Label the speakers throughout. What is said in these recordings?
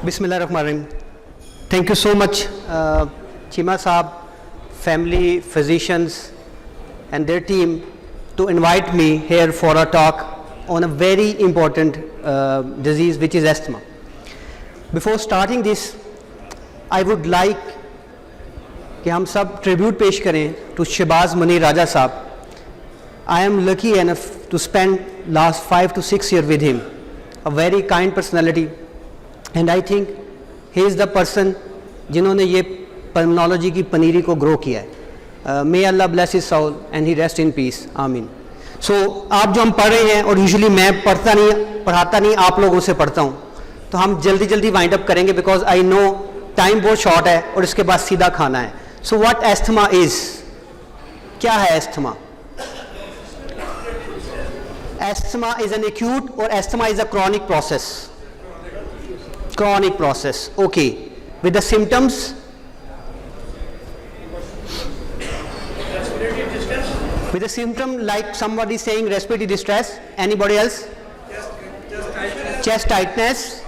Speaker 1: Bismillahirrahmanirrahim. Thank you so much, Chima Saab, family, physicians and their team to invite me here for a talk on a very important disease which is asthma. Before starting this, I would like कि हम सब tribute पेश करें to Shahbaz Munir Raja Saab. I am lucky enough to spend last 5 to 6 years with him. A very kind personality. And I think he is the person जिन्होंने ये pulmonology की पनीरी को grow किया है. May Allah bless his soul and he rest in peace. Amin. So आप जो हम पढ़ रहे हैं और usually मैं पढ़ाता नहीं आप लोगों से पढ़ता हूँ, तो हम जल्दी वाइंड अप करेंगे because I know टाइम बहुत शॉर्ट है और इसके बाद सीधा खाना है. So what asthma is? क्या है asthma? Asthma is an acute or asthma is a chronic process. Chronic process. Okay. With the symptoms. With the symptom like somebody saying respiratory distress. Anybody else? Chest tightness,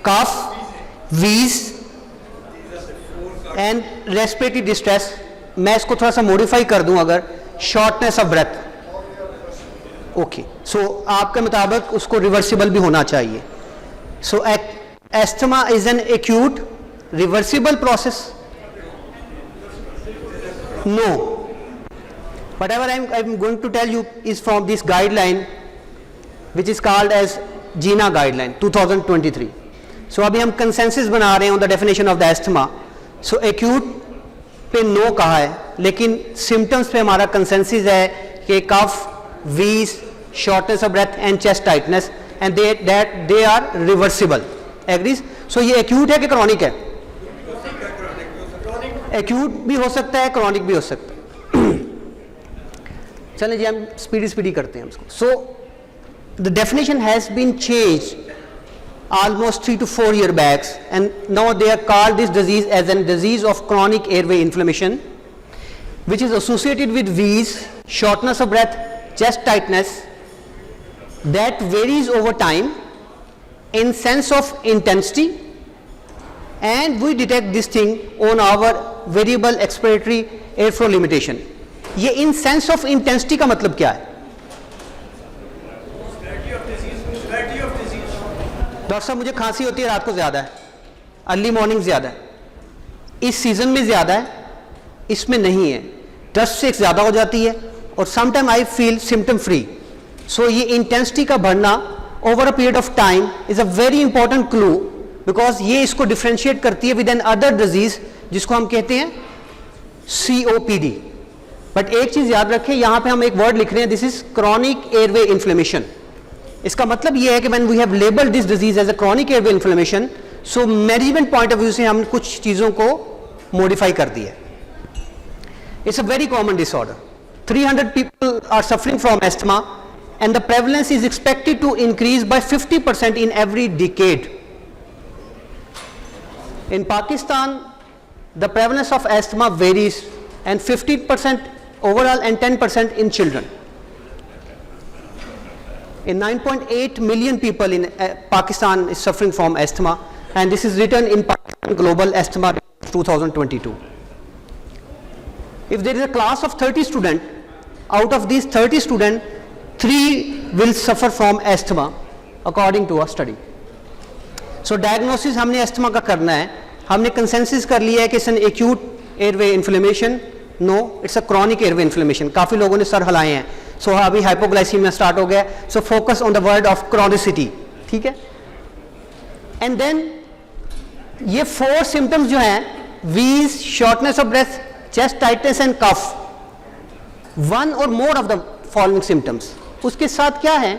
Speaker 1: cough, wheeze and respiratory distress. मैं इसको थोड़ा सा modify कर दूं अगर shortness of breath. Okay. So आपके मुताबिक उसको reversible भी होना चाहिए. So asthma is an acute reversible process. No. Whatever I'm going to tell you is from this guideline which is called as GINA guideline 2023. So अभी हम consensus बना रहे हैं on the definition of the asthma. So acute पे no कहा है, लेकिन symptoms पे हमारा consensus है कि cough, wheeze, shortness of breath and chest tightness and they are reversible. Agrees? So ये acute है कि chronic है? Acute भी हो सकता है, chronic भी हो सकता है. चलिए जी हम स्पीडी करते हैं उसको. So the definition has been changed almost 3 to 4 years back and now they are called this disease as a disease of chronic airway inflammation which is associated with wheeze, shortness of breath, chest tightness that varies over time in sense of intensity and we detect this thing on our variable expiratory airflow limitation. ये in sense of intensity का मतलब क्या है? Doctor साहब मुझे खांसी होती है रात को ज़्यादा है, अर्ली मॉर्निंग ज़्यादा है, इस सीज़न में ज़्यादा है, इसमें नहीं है, डस्ट से ज़्यादा हो जाती है और sometime I feel symptom free. So ये इंटेंसिटी का बढ़ना over a period of time is a very important clue because ये इसको डिफ्रेंशिएट करती है विद एन अदर डिजीज जिसको हम कहते हैं COPD. बट एक चीज़ याद रखें, यहाँ पे हम एक वर्ड लिख रहे हैं, this is chronic airway inflammation. इसका मतलब ये है कि when we have labelled this disease as a chronic airway inflammation, so management point of view से हम कुछ चीज़ों को मॉडिफाई कर दिया. It's a very common disorder. 300 people are suffering from asthma and the prevalence is expected to increase by 50% in every decade. In Pakistan, the prevalence of asthma varies and 50% overall and 10% in children. In 9.8 million people in Pakistan is suffering from asthma and this is written in Pakistan Global Asthma 2022. If there is a class of 30 students, out of these 30 students, 3 will suffer from asthma according to a study. So diagnosis हमने asthma का करना है. हमने consensus कर लिया है कि it's an acute airway inflammation. No, it's a chronic airway inflammation. काफ़ी लोगों ने सर हिलाए हैं. So अभी hypoglycemia start हो गया. So focus on the word of chronicity. ठीक है? And then ये 4 symptoms जो हैं, wheeze, shortness of breath, chest tightness and cough. One or more of the following symptoms. उसके साथ क्या है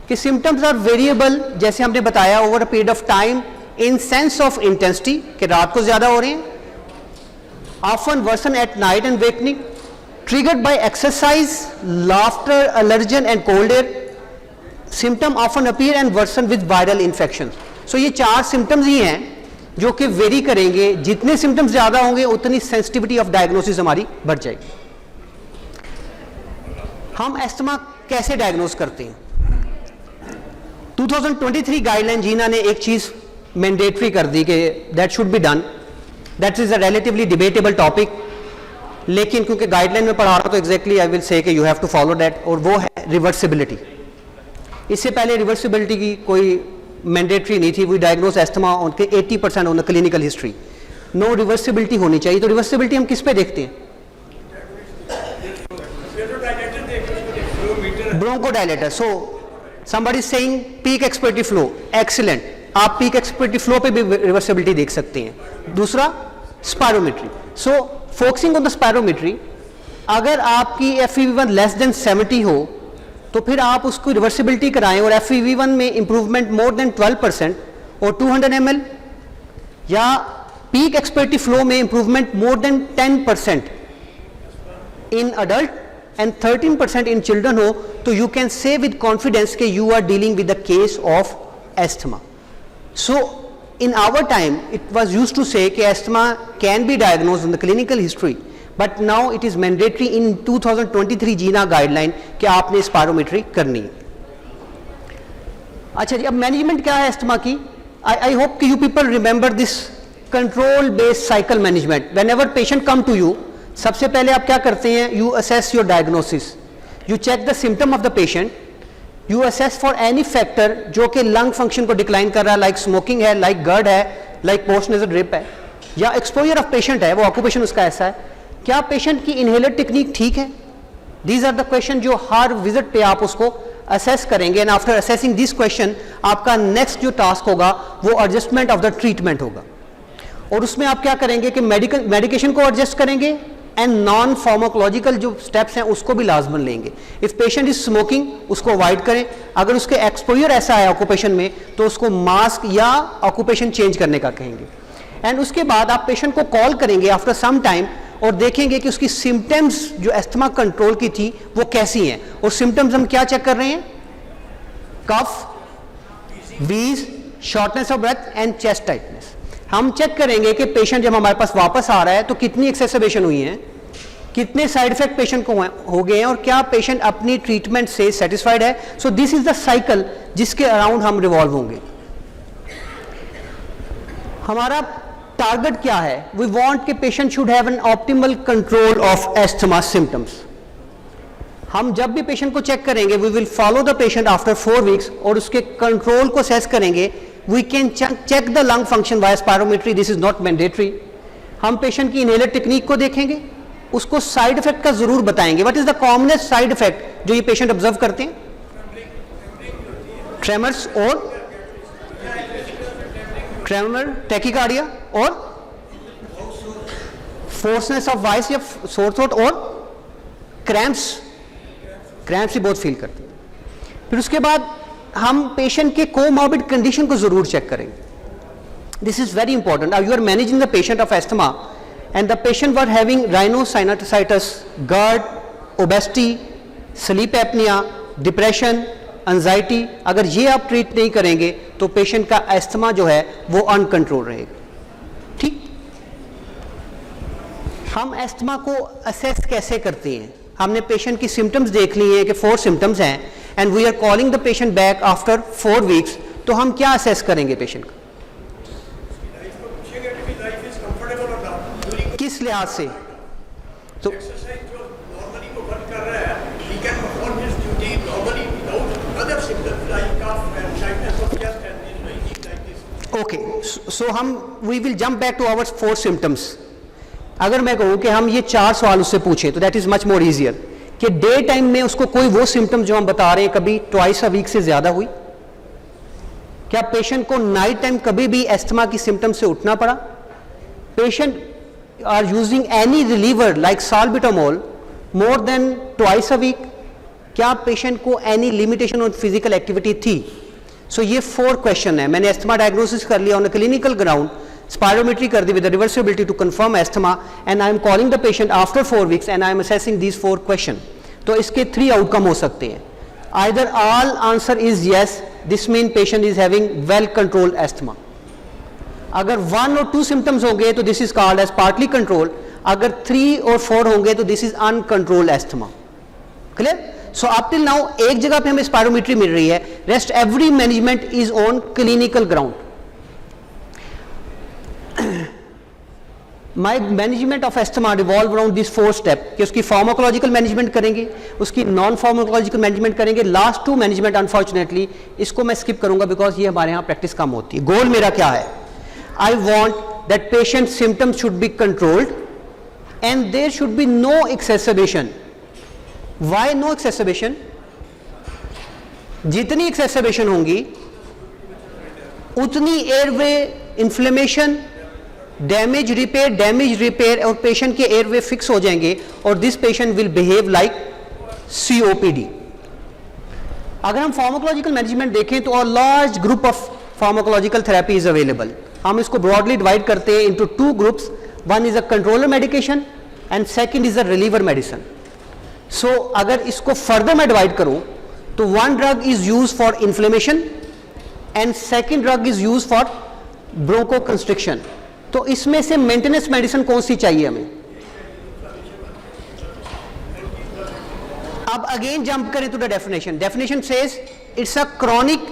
Speaker 1: कि symptoms are variable, जैसे हमने बताया over a period of time in sense of intensity कि रात को ज़्यादा हो रहे हैं, often worsen at night and wakening, triggered by exercise, laughter, allergen and cold air. Symptom often appear and worsen with viral infections. So ये 4 symptoms ही हैं जो कि वेरी करेंगे. जितने symptoms ज़्यादा होंगे उतनी sensitivity of diagnosis हमारी बढ़ जाएगी. हम एस्थमा कैसे डायग्नोज करते हैं? 2023 गाइडलाइन जीना ने एक चीज़ मैंडेटरी कर दी कि that should be done, that is a relatively debatable topic, लेकिन क्योंकि गाइडलाइन में पढ़ा रहा तो एग्जैक्टली आई विल से कि you have to follow that, और वो है रिवर्सिबिलिटी। इससे पहले रिवर्सिबिलिटी की कोई मैंडेटरी नहीं थी, वी डायग्नोज एस्थमा उनके 80% on the clinical history, no reversibility होनी चाहिए। तो रिवर्सिबिलिटी हम किस पे देखते हैं? Bronchodilator. So somebody is saying peak expiratory flow, excellent, आप peak expiratory flow पे भी रिवर्सिबिलिटी देख सकते हैं। दूसरा spirometry. So focusing on the spirometry, अगर आपकी FEV1 लेस देन 70 हो तो फिर आप उसको रिवर्सिबिलिटी कराएं और FEV1 में इंप्रूवमेंट मोर देन 12% और 200 ml, या पीक एक्सपिरेटरी फ्लो में improvement more than 10% in adult and 13% in children हो, तो you can say with confidence कि you are dealing with the case of asthma. So in our time it was used to say कि asthma can be diagnosed in the clinical history, but now it is mandatory in 2023 GINA guideline कि आपने spirometry करनी है। अच्छा जी, अब management क्या है asthma की? आई होप कि you people remember this control based cycle management. Whenever patient come to you, सबसे पहले आप क्या करते हैं? You assess your diagnosis, you check the symptom of the patient, you assess for any factor जो कि lung function को decline कर रहा है, लाइक स्मोकिंग है, लाइक गर्ड है, लाइक पोस्ट नेजल ड्रिप है, या एक्सपोजर ऑफ पेशेंट है, वो ऑक्यूपेशन उसका ऐसा है, क्या पेशेंट की इनहेलर टेक्निक ठीक है? दीज आर द क्वेश्चन जो हर विजिट पे आप उसको असेस करेंगे, and after assessing this question आपका नेक्स्ट जो टास्क होगा वो एडजस्टमेंट ऑफ द ट्रीटमेंट होगा, और उसमें आप क्या करेंगे कि मेडिकेशन को एडजस्ट करेंगे एंड नॉन फार्माकोलॉजिकल जो स्टेप्स हैं उसको भी लाजमन लेंगे। इफ पेशेंट इज स्मोकिंग उसको अवॉइड करें, अगर उसके एक्सपोजर ऐसा है ऑक्यूपेशन में तो उसको मास्क या ऑक्यूपेशन चेंज करने का कहेंगे, एंड उसके बाद आप पेशेंट को कॉल करेंगे आफ्टर सम टाइम और देखेंगे कि उसकी सिम्टम्स जो एस्थमा कंट्रोल की थी वो कैसी हैं, और सिम्टम्स हम क्या चेक कर रहे हैं? Cough, wheeze, shortness of breath and chest tightness. हम चेक करेंगे कि पेशेंट जब हमारे पास वापस आ रहा है तो कितनी एक्सेसरबेशन हुई है, कितने साइड इफेक्ट पेशेंट को हो गए हैं, और क्या पेशेंट अपनी ट्रीटमेंट से सेटिस्फाइड है। So this is the cycle जिसके अराउंड हम रिवॉल्व होंगे। हमारा टारगेट क्या है? वी वांट कि patient should have an optimal control of asthma symptoms. हम जब भी पेशेंट को चेक करेंगे we will follow the patient after 4 weeks और उसके कंट्रोल को असेस करेंगे। We can check the lung function by spirometry, this is not mandatory. हम पेशेंट की इनहेलर टेक्निक को देखेंगे, उसको साइड इफेक्ट का जरूर बताएंगे। What is the commonest side effect जो ये पेशेंट ऑब्जर्व करते हैं? ट्रेमर्स और ट्रेमर, टैकीकार्डिया और फोर्सनेस ऑफ वॉइस या सोर थ्रोट और क्रैम्प्स। क्रैम्प्स ही बहुत फील करते हैं। फिर उसके बाद हम पेशेंट के कोमॉर्बिड कंडीशन को जरूर चेक करेंगे। This is very important. You are managing the patient of asthma and the patient were having rhinosinusitis, GERD, obesity, sleep apnoea, depression, anxiety, अगर ये आप ट्रीट नहीं करेंगे तो पेशेंट का एस्थमा जो है वो अनकंट्रोल रहेगा। ठीक, हम एस्थमा को असेस कैसे करते हैं? हमने पेशेंट की सिम्टम्स देख ली हैं कि 4 सिम्टम्स हैं and we are calling the patient back after 4 weeks. तो हम क्या असेस करेंगे पेशेंट का? किस लिहाज से? तो ओके, सो हम we will jump back to our 4 symptoms. अगर मैं कहूं कि हम ये 4 सवाल उससे पूछें तो that is much more easier कि डे टाइम में उसको कोई वो सिम्टम जो हम बता रहे हैं कभी ट्वाइस अ वीक से ज्यादा हुई? क्या पेशेंट को नाइट टाइम कभी भी एस्थमा की सिम्टम से उठना पड़ा? Patient are using any reliever like salbutamol more than twice a week? क्या पेशेंट को any limitation on physical activity थी? सो ये 4 क्वेश्चन है। मैंने एस्थमा डायग्नोसिस कर लिया on a clinical ground, spirometry कर दी with the reversibility to confirm asthma, and I am calling the patient after 4 weeks and I am assessing these 4 question. तो इसके 3 आउटकम हो सकते हैं। Either all answer is yes, this mean patient is having well controlled asthma. अगर 1 और 2 symptoms होंगे तो this is called as partly control. अगर 3 और 4 होंगे तो this is uncontrolled asthma. Clear? So up till now एक जगह पे हमें स्पायरोमेट्री मिल रही है, rest every management is on clinical ground. My management of asthma revolve around this 4 step कि उसकी फार्माकोलॉजिकल मैनेजमेंट करेंगे, उसकी नॉन फार्माकोलॉजिकल मैनेजमेंट करेंगे, लास्ट 2 मैनेजमेंट अनफॉर्चुनेटली इसको मैं स्किप करूंगा बिकॉज ये हमारे यहाँ प्रैक्टिस कम होती है। गोल मेरा क्या है, I want that patient symptoms should be controlled and there should be no exacerbation. Why no exacerbation? जितनी एक्सेसरबेशन होंगी उतनी एयरवे इन्फ्लेमेशन, डैमेज रिपेयर और पेशेंट के एयरवे फिक्स हो जाएंगे और this patient will behave like COPD। अगर हम फार्माकोलॉजिकल मैनेजमेंट देखें तो और large group of pharmacological therapy is available. हम इसको ब्रॉडली डिवाइड करते हैं into 2 groups, one is a controller medication and second is a reliever medicine. So अगर इसको फर्दर मैं डिवाइड करूं तो one drug is use for inflammation and second drug is use for bronchoconstriction. तो इसमें से मेंटेनेंस मेडिसिन कौन सी चाहिए हमें? अब अगेन जंप करें to the definition. Definition says it's a chronic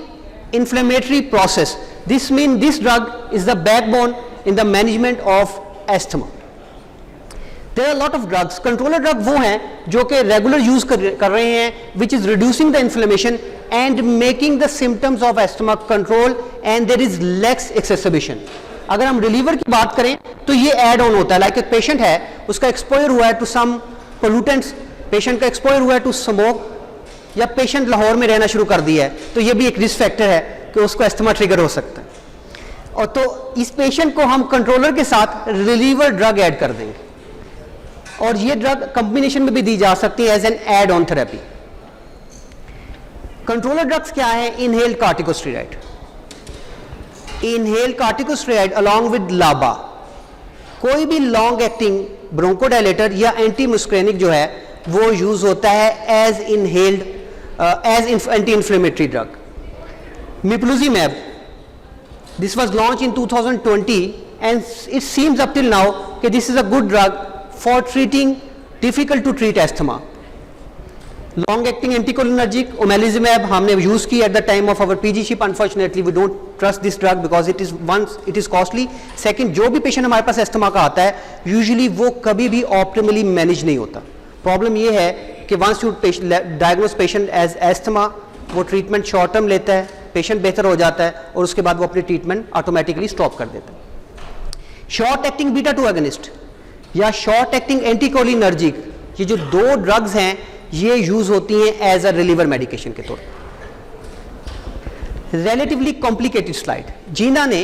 Speaker 1: inflammatory process. This mean this drug is the backbone in the management of asthma. There are lot of drugs. Controller drug वो हैं जो कि regular use कर रहे हैं which is reducing the inflammation and making the symptoms of asthma control and there is less exacerbation. अगर हम reliever की बात करें तो ये ऐड ऑन होता है, लाइक एक पेशेंट है उसका एक्सपोजर हुआ है टू सम पोल्यूटेंट्स, पेशेंट का एक्सपोजर हुआ है टू स्मोक या पेशेंट लाहौर में रहना शुरू कर दिया है तो ये भी एक रिस्क फैक्टर है कि उसको एस्थमा ट्रिगर हो सकता है। और तो इस पेशेंट को हम कंट्रोलर के साथ रिलीवर ड्रग ऐड कर देंगे और ये ड्रग कॉम्बिनेशन में भी दी जा सकती है as an add on therapy. Controller drugs क्या है? Inhaled corticosteroid, inhaled corticosteroid along with LABA. कोई भी लॉन्ग एक्टिंग ब्रोंकोडायलेटर या एंटी मुस्क्रेनिक जो है वो यूज होता है as inhaled as anti inflammatory drug. Mepolizumab, this was launch in 2020 and it seems up till now कि this is a good drug for treating difficult to treat asthma. Long acting anticholinergic omalizumab हमने use की at the time of our PGship. Unfortunately we don't trust this drug because it is costly. Second, जो भी patient हमारे पास asthma का आता है usually वो कभी भी ऑप्टिमली मैनेज नहीं होता। प्रॉब्लम ये है कि once you diagnose patient as asthma, वो ट्रीटमेंट शॉर्ट टर्म लेता है, पेशेंट बेहतर हो जाता है और उसके बाद वो अपनी ट्रीटमेंट ऑटोमेटिकली स्टॉप कर देता है। शॉर्ट एक्टिंग बीटा 2 एगोनिस्ट या शॉर्ट एक्टिंग एंटीकोलिनर्जिक, ये जो 2 ड्रग्स हैं ये यूज होती हैं एज अ रिलीवर मेडिकेशन के तौर पर। Relatively complicated slide. जीना ने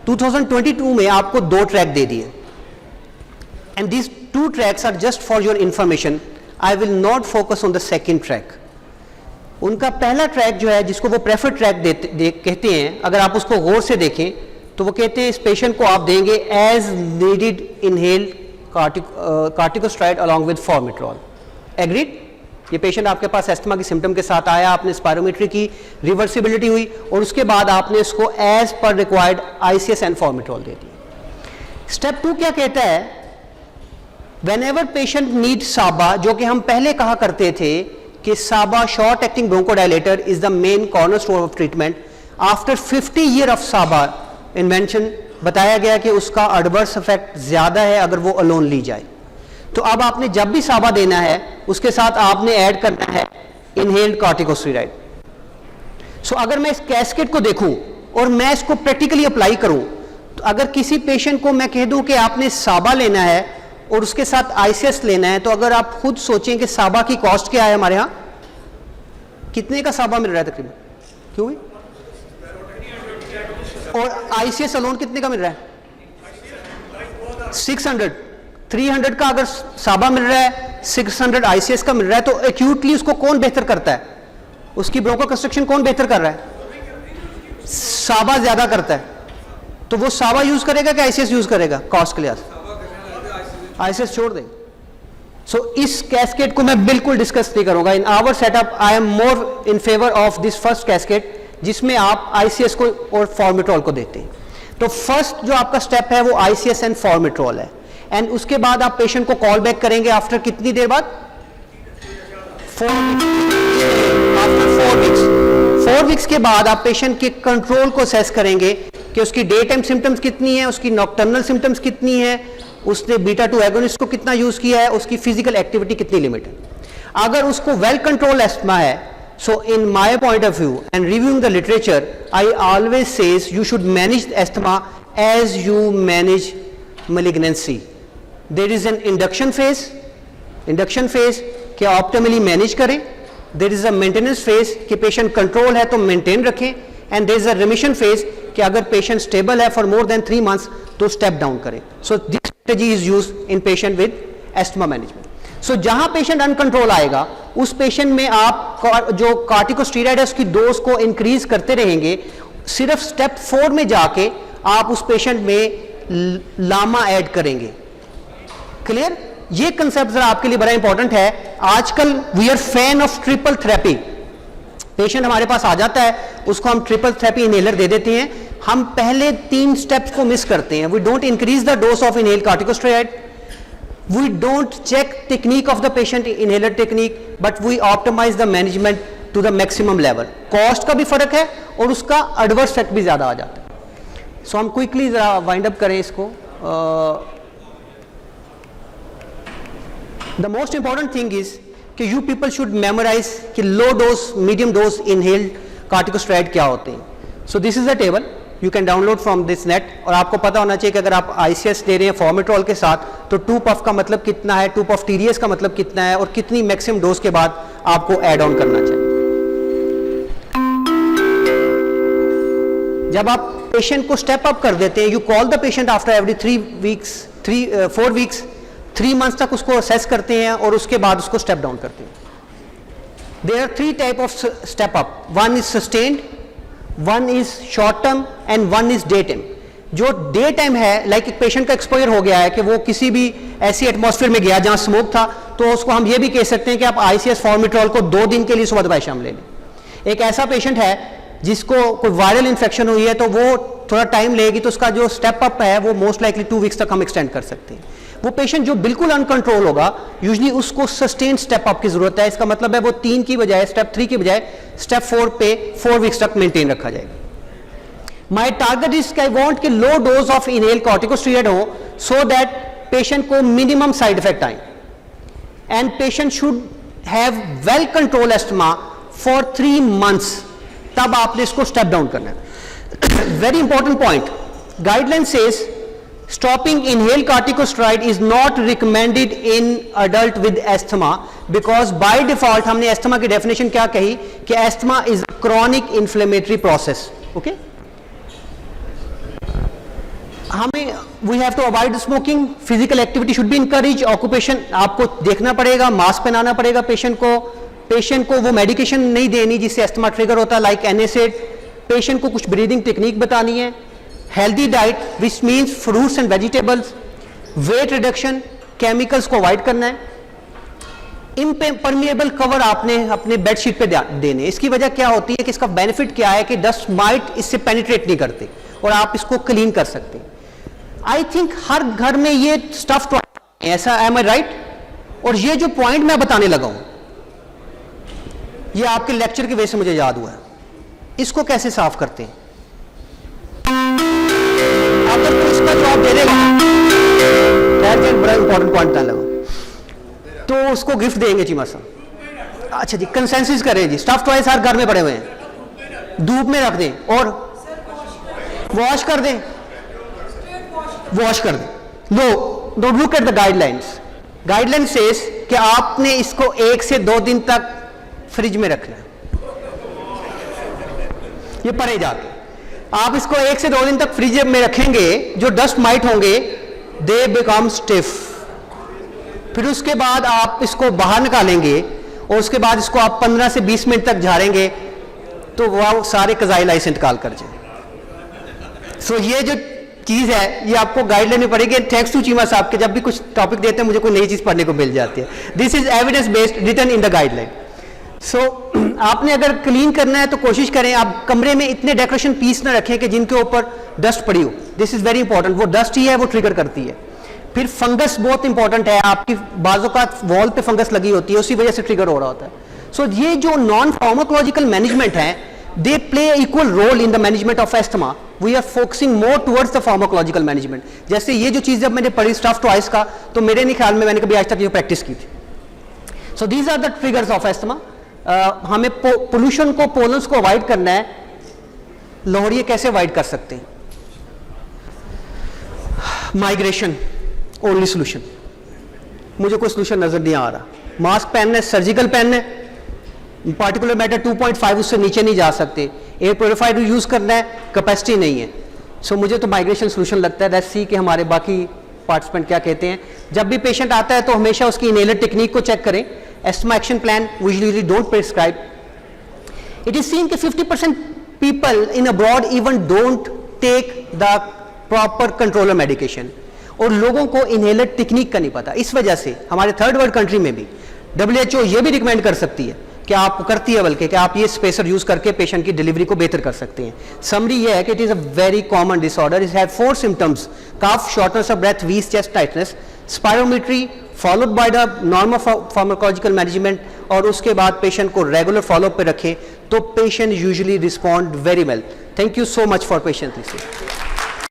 Speaker 1: 2022 में आपको 2 ट्रैक दे दिए and these 2 tracks are just for your information. I will not focus on the second track. उनका पहला ट्रैक जो है जिसको वो प्रेफर्ड ट्रैक कहते हैं, अगर आप उसको गौर से देखें तो वो कहते हैं इस पेशेंट को आप देंगे as needed inhaled corticosteroid along with formoterol. Agreed? ये पेशेंट आपके पास एस्थमा की सिम्टम के साथ आया, आपने स्पायरोमेट्री की, रिवर्सिबिलिटी हुई और उसके बाद आपने इसको as per required ICS and formoterol दे दी। स्टेप 2 क्या कहता है? व्हेनेवर पेशेंट नीड साबा, जो कि हम पहले कहा करते थे कि साबा short acting bronchodilator is the main cornerstone of treatment. After 50 year of साबा इन्वेंशन बताया गया कि उसका एडवर्स इफेक्ट ज्यादा है अगर वो अलोन ली जाए। तो अब आपने जब भी साबा देना है उसके साथ आपने ऐड करना है इनहेल्ड कार्टिकोस्टेरॉइड। सो अगर मैं इस कैस्केड को देखूं और मैं इसको प्रैक्टिकली अप्लाई करूं तो अगर किसी पेशेंट को मैं कह दूं कि आपने साबा लेना है और उसके साथ ICS लेना है, तो अगर आप खुद सोचें कि साबा की कॉस्ट क्या है हमारे यहाँ, कितने का साबा मिल रहा है तकरीबन? क्यों भी? और ICS अलोन कितने का मिल रहा है? 600। 300 का अगर साबा मिल रहा है, 600 ICS का मिल रहा है, तो एक्यूटली उसको कौन बेहतर करता है? उसकी ब्रोंको कंस्ट्रक्शन कौन बेहतर कर रहा है? साबा ज्यादा करता है। तो वो साबा यूज करेगा कि ICS यूज करेगा कॉस्ट के लिहाज? ICS छोड़ दें। सो इस कैस्केड को मैं बिल्कुल डिस्कस नहीं करूंगा। In our setup I am more in favour of this first cascade जिसमें आप ICS को और फॉर्मिट्रॉल को देते हैं। तो फर्स्ट जो आपका स्टेप है वो ICS एंड फॉर्मिट्रॉल है एंड उसके बाद आप पेशेंट को कॉल बैक करेंगे आफ्टर कितनी देर बाद? 4 वीक्स के बाद आप पेशेंट के कंट्रोल को असेस करेंगे कि उसकी डे टाइम सिम्टम्स कितनी है, उसकी नॉक्टर्नल सिम्टम्स कितनी है, उसने बीटा 2 एगोनिस्ट को कितना यूज किया है, उसकी फिजिकल एक्टिविटी कितनी लिमिट है. अगर उसको वेल कंट्रोल एस्थमा है, so in my point of view and reviewing the literature, I always says you should manage asthma as you manage malignancy. There is an induction phase कि optimally manage करें. There is a maintenance phase कि patient control है तो maintain रखें. And there is a remission phase कि अगर patient stable है for more than 3 months तो स्टेप डाउन करें. So this strategy is use in patient with asthma management. So जहां पेशेंट अनकंट्रोल आएगा उस पेशेंट में आप जो कार्टिकोस्टेरॉइड है उसकी डोज को इंक्रीज करते रहेंगे. सिर्फ स्टेप 4 में जाके आप उस पेशेंट में लामा ऐड करेंगे. क्लियर? ये कंसेप्ट जरा आपके लिए बड़ा इंपॉर्टेंट है. आजकल we are fan of triple therapy. Patient हमारे पास आ जाता है, उसको हम ट्रिपल थेरेपी इनहेलर दे देते हैं. हम पहले 3 स्टेप्स को मिस करते हैं. We don't increase the dose of inhale corticosteroid, we don't check technique of the patient inhaler technique, but we optimise the management to the maximum level. Cost का भी फर्क है और उसका एडवर्स इफेक्ट भी ज्यादा आ जाता है. सो हम क्विकली जरा वाइंड अप करें इसको. The most important thing is कि यू पीपल शुड मेमोराइज कि low dose, medium dose inhaled corticosteroid क्या होते हैं. सो this is a table you can download from this net. और आपको पता होना चाहिए कि अगर आप ICS दे रहे हैं फॉर्मेट्रॉल के साथ तो 2 puff का मतलब कितना है, 2 puff TDS का मतलब कितना है और कितनी मैक्सिमम डोज के बाद आपको एड ऑन करना चाहिए. जब आप पेशेंट को स्टेप अप कर देते हैं, you call the patient after every 4 weeks, 3 months तक उसको असेस करते हैं और उसके बाद उसको स्टेप डाउन करते हैं. There are 3 type of step up. One is sustained, one is short term and one is daytime. जो डे टाइम है, लाइक एक पेशेंट का एक्सपोजर हो गया है कि वो किसी भी ऐसी एटमॉस्फेयर में गया जहां स्मोक था, तो उसको हम ये भी कह सकते हैं कि आप ICS फॉर्मेट्रॉल को 2 दिन के लिए सुबह दवाई शाम ले लें. एक ऐसा पेशेंट है जिसको कोई वायरल इन्फेक्शन हुई है तो वो थोड़ा टाइम लेगी, तो उसका जो स्टेप अप है वो मोस्ट लाइकली 2 वीक्स तक हम एक्सटेंड कर सकते हैं. वो पेशेंट जो बिल्कुल अनकंट्रोल होगा, यूजुअली उसको सस्टेन स्टेप अप की जरूरत है. इसका मतलब है वो 3 की बजाय, स्टेप 3 की बजाय स्टेप 4 पे 4 वीक्स तक मेंटेन रखा जाएगा. My target is I want कि low dose of inhale corticosteroid हो सो दैट पेशेंट को मिनिमम साइड इफेक्ट आए. And patient should have well control asthma for 3 months. तब आपने इसको स्टेप डाउन करना है. Very important point. Guideline says stopping inhaled corticosteroid is not recommended in adult with asthma because by default हमने asthma की definition क्या कही कि asthma is a chronic inflammatory process. Okay? हमें we have to avoid smoking, physical activity should be encouraged, occupation आपको देखना पड़ेगा, mask पहनाना पड़ेगा पेशेंट को वो मेडिकेशन नहीं देनी जिससे अस्थमा ट्रिगर होता है लाइक NSAID. पेशेंट को कुछ ब्रीदिंग टेक्निक बतानी है. Healthy diet which means fruits and vegetables, weight reduction, chemicals को अवॉइड करना है. इम्परमिएबल कवर आपने अपने बेडशीट पे देने. इसकी वजह क्या होती है कि इसका बेनिफिट क्या है कि डस्ट माइट इससे पेनिट्रेट नहीं करते और आप इसको क्लीन कर सकते हैं. आई थिंक हर घर में ये स्टफ तो ऐसा, एम आई राइट? और ये जो पॉइंट मैं बताने लगा हूं ये आपके लेक्चर की वजह से मुझे याद हुआ है. इसको कैसे साफ करते हैं? अगर तो इसका जवाब दे देगा, बड़ा इंपॉर्टेंट पॉइंट था लगा, तो उसको गिफ्ट देंगे चीमा साहब. अच्छा जी, कंसेंसस करें जी. स्टफ टॉयज हर घर में पड़े हुए हैं, धूप में रख दें और वॉश कर दें. लो look at the guidelines. Guideline says कि आपने इसको 1 से 2 दिन तक फ्रिज में रखना है. ये परे जाके आप इसको 1 से 2 दिन तक फ्रिज में रखेंगे, जो डस्ट माइट होंगे दे बिकम स्टिफ. फिर उसके बाद आप इसको बाहर निकालेंगे और उसके बाद इसको आप 15 से 20 मिनट तक झाड़ेंगे तो वह सारे कज़ाइल आई से निकाल कर जाए. सो ये जो चीज़ है ये आपको गाइडलाइन में पड़ेगी. थैंक्स टू चीमा साहब के जब भी कुछ टॉपिक देते हैं मुझे कोई नई चीज़ पढ़ने को मिल जाती है. This is evidence based written in the guideline. So आपने अगर क्लीन करना है तो कोशिश करें आप कमरे में इतने डेकोरेशन पीस ना रखें कि जिनके ऊपर डस्ट पड़ी हो. This is very important. वो डस्ट ही है वो ट्रिगर करती है. फिर फंगस बहुत इंपॉर्टेंट है. आपकी बाजू का वॉल पे फंगस लगी होती है, उसी वजह से ट्रिगर हो रहा होता है. सो ये जो नॉन फार्माकोलॉजिकल मैनेजमेंट है they play equal role in the management of asthma. We are focusing more towards the pharmacological management. जैसे ये जो चीज़ जब मैंने पढ़ी स्टफ टॉयस का, तो मेरे नहीं ख्याल में मैंने कभी आज तक ये प्रैक्टिस की थी. So these are the triggers of asthma. हमें पोल्यूशन को, पोलन्स को अवॉइड करना है. लोहड़िए कैसे अवॉइड कर सकते हैं? Migration only solution. मुझे कोई सोल्यूशन नजर नहीं आ रहा. मास्क पहनना है, सर्जिकल पहनना है, पार्टिकुलर मैटर 2.5 उससे नीचे नहीं जा सकते. एयर प्योरीफायर यूज करना है, कैपेसिटी नहीं है. सो मुझे तो माइग्रेशन सोल्यूशन लगता है. लेट्स सी कि हमारे बाकी पार्टिसिपेंट क्या कहते हैं. जब भी पेशेंट आता है तो हमेशा उसकी इनहेलर टेक्निक को चेक करें. Asthma action plan we usually don't prescribe. It is seen कि 50% people in abroad even don't take the proper controller medication. और लोगों को इनहेलर टेक्निक का नहीं पता. इस वजह से हमारे थर्ड वर्ल्ड कंट्री में भी WHO ये भी रिकमेंड कर सकती है कि आप करती है बल्कि कि आप ये स्पेसर यूज करके पेशेंट की डिलीवरी को बेहतर कर सकते हैं. समरी ये है कि it is a very common disorder. It have 4 symptoms: cough, shortness of breath, wheeze, chest tightness. Spirometry followed by the normal pharmacological management, और उसके बाद पेशेंट को रेगुलर फॉलोअप पे रखें तो patient usually respond very well. Thank you so much for patience.